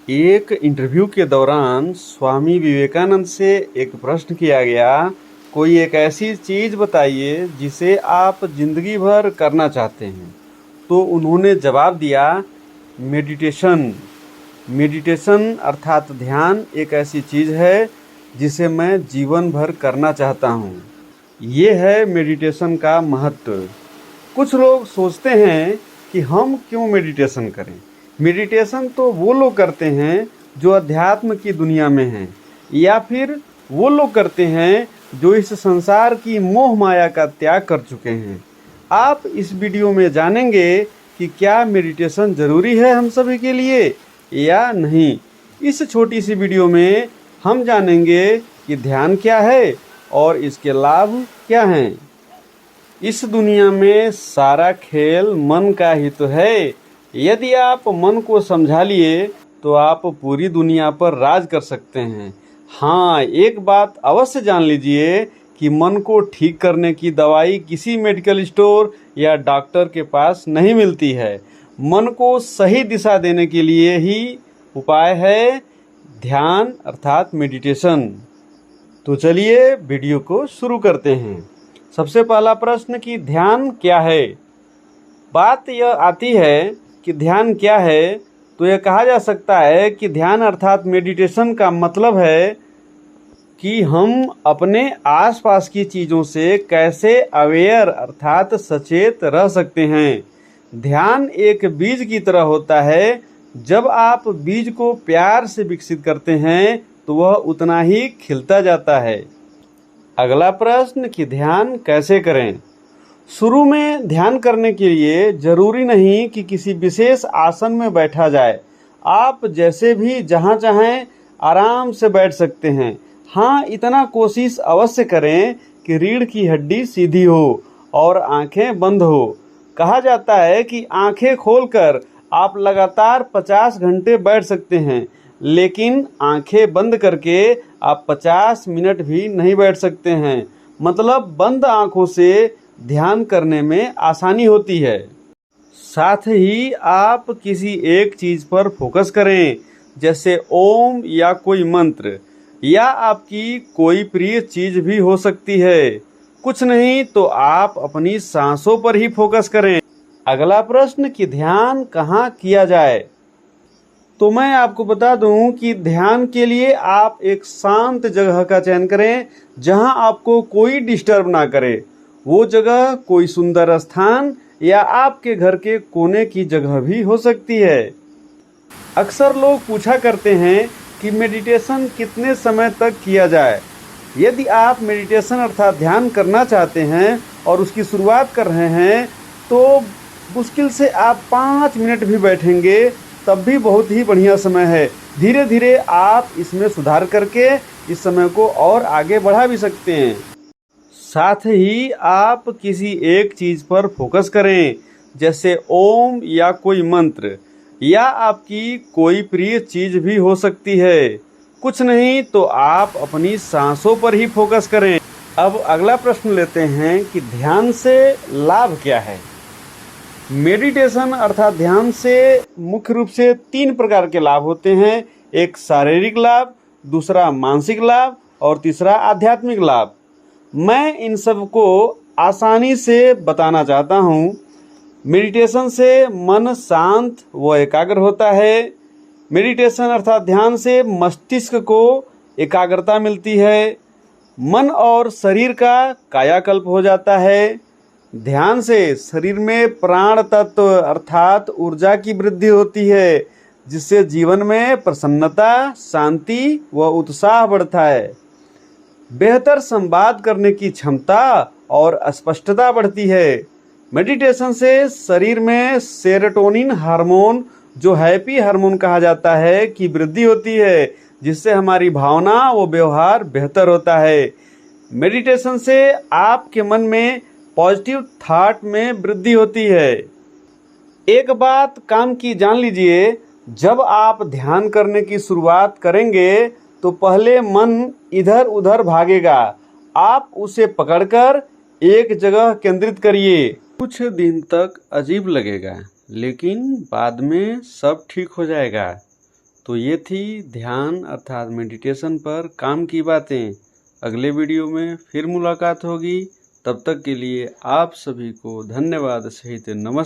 एक इंटरव्यू के दौरान स्वामी विवेकानंद से एक प्रश्न किया गया, कोई एक ऐसी चीज़ बताइए जिसे आप जिंदगी भर करना चाहते हैं। तो उन्होंने जवाब दिया, मेडिटेशन। मेडिटेशन अर्थात ध्यान एक ऐसी चीज़ है जिसे मैं जीवन भर करना चाहता हूँ। ये है मेडिटेशन का महत्व। कुछ लोग सोचते हैं कि हम क्यों मेडिटेशन करें। मेडिटेशन तो वो लोग करते हैं जो अध्यात्म की दुनिया में हैं, या फिर वो लोग करते हैं जो इस संसार की मोह माया का त्याग कर चुके हैं। आप इस वीडियो में जानेंगे कि क्या मेडिटेशन ज़रूरी है हम सभी के लिए या नहीं। इस छोटी सी वीडियो में हम जानेंगे कि ध्यान क्या है और इसके लाभ क्या हैं। इस दुनिया में सारा खेल मन का ही तो है। यदि आप मन को समझा लिए तो आप पूरी दुनिया पर राज कर सकते हैं। हाँ, एक बात अवश्य जान लीजिए कि मन को ठीक करने की दवाई किसी मेडिकल स्टोर या डॉक्टर के पास नहीं मिलती है। मन को सही दिशा देने के लिए ही उपाय है ध्यान अर्थात मेडिटेशन। तो चलिए वीडियो को शुरू करते हैं। सबसे पहला प्रश्न कि ध्यान क्या है। बात यह आती है कि ध्यान क्या है, तो यह कहा जा सकता है कि ध्यान अर्थात मेडिटेशन का मतलब है कि हम अपने आसपास की चीज़ों से कैसे अवेयर अर्थात सचेत रह सकते हैं। ध्यान एक बीज की तरह होता है। जब आप बीज को प्यार से विकसित करते हैं तो वह उतना ही खिलता जाता है। अगला प्रश्न कि ध्यान कैसे करें। शुरू में ध्यान करने के लिए जरूरी नहीं कि किसी विशेष आसन में बैठा जाए। आप जैसे भी जहाँ चाहें आराम से बैठ सकते हैं। हाँ, इतना कोशिश अवश्य करें कि रीढ़ की हड्डी सीधी हो और आंखें बंद हो। कहा जाता है कि आंखें खोलकर आप लगातार 50 घंटे बैठ सकते हैं, लेकिन आंखें बंद करके आप 50 मिनट भी नहीं बैठ सकते हैं। मतलब बंद आंखों से ध्यान करने में आसानी होती है। साथ ही आप किसी एक चीज पर फोकस करें, जैसे ओम या कोई मंत्र, या आपकी कोई प्रिय चीज भी हो सकती है। कुछ नहीं तो आप अपनी सांसों पर ही फोकस करें। अगला प्रश्न कि ध्यान कहाँ किया जाए। तो मैं आपको बता दूं कि ध्यान के लिए आप एक शांत जगह का चयन करें जहां आपको कोई डिस्टर्ब ना करे। वो जगह कोई सुंदर स्थान या आपके घर के कोने की जगह भी हो सकती है। अक्सर लोग पूछा करते हैं कि मेडिटेशन कितने समय तक किया जाए। यदि आप मेडिटेशन अर्थात ध्यान करना चाहते हैं और उसकी शुरुआत कर रहे हैं तो मुश्किल से आप 5 मिनट भी बैठेंगे तब भी बहुत ही बढ़िया समय है। धीरे धीरे आप इसमें सुधार करके इस समय को और आगे बढ़ा भी सकते हैं। साथ ही आप किसी एक चीज़ पर फोकस करें, जैसे ओम या कोई मंत्र, या आपकी कोई प्रिय चीज़ भी हो सकती है। कुछ नहीं तो आप अपनी सांसों पर ही फोकस करें। अब अगला प्रश्न लेते हैं कि ध्यान से लाभ क्या है। मेडिटेशन अर्थात ध्यान से मुख्य रूप से 3 प्रकार के लाभ होते हैं। एक शारीरिक लाभ, दूसरा मानसिक लाभ और तीसरा आध्यात्मिक लाभ। मैं इन सब को आसानी से बताना चाहता हूँ। मेडिटेशन से मन शांत व एकाग्र होता है। मेडिटेशन अर्थात ध्यान से मस्तिष्क को एकाग्रता मिलती है। मन और शरीर का कायाकल्प हो जाता है। ध्यान से शरीर में प्राण तत्व अर्थात ऊर्जा की वृद्धि होती है, जिससे जीवन में प्रसन्नता, शांति व उत्साह बढ़ता है। बेहतर संवाद करने की क्षमता और स्पष्टता बढ़ती है। मेडिटेशन से शरीर में सेरोटोनिन हार्मोन, जो हैप्पी हार्मोन कहा जाता है, की वृद्धि होती है, जिससे हमारी भावना व व्यवहार बेहतर होता है। मेडिटेशन से आपके मन में पॉजिटिव थॉट में वृद्धि होती है। एक बात काम की जान लीजिए, जब आप ध्यान करने की शुरुआत करेंगे तो पहले मन इधर उधर भागेगा। आप उसे पकड़कर एक जगह केंद्रित करिए। कुछ दिन तक अजीब लगेगा, लेकिन बाद में सब ठीक हो जाएगा। तो ये थी ध्यान अर्थात मेडिटेशन पर काम की बातें। अगले वीडियो में फिर मुलाकात होगी। तब तक के लिए आप सभी को धन्यवाद सहित नमस्कार।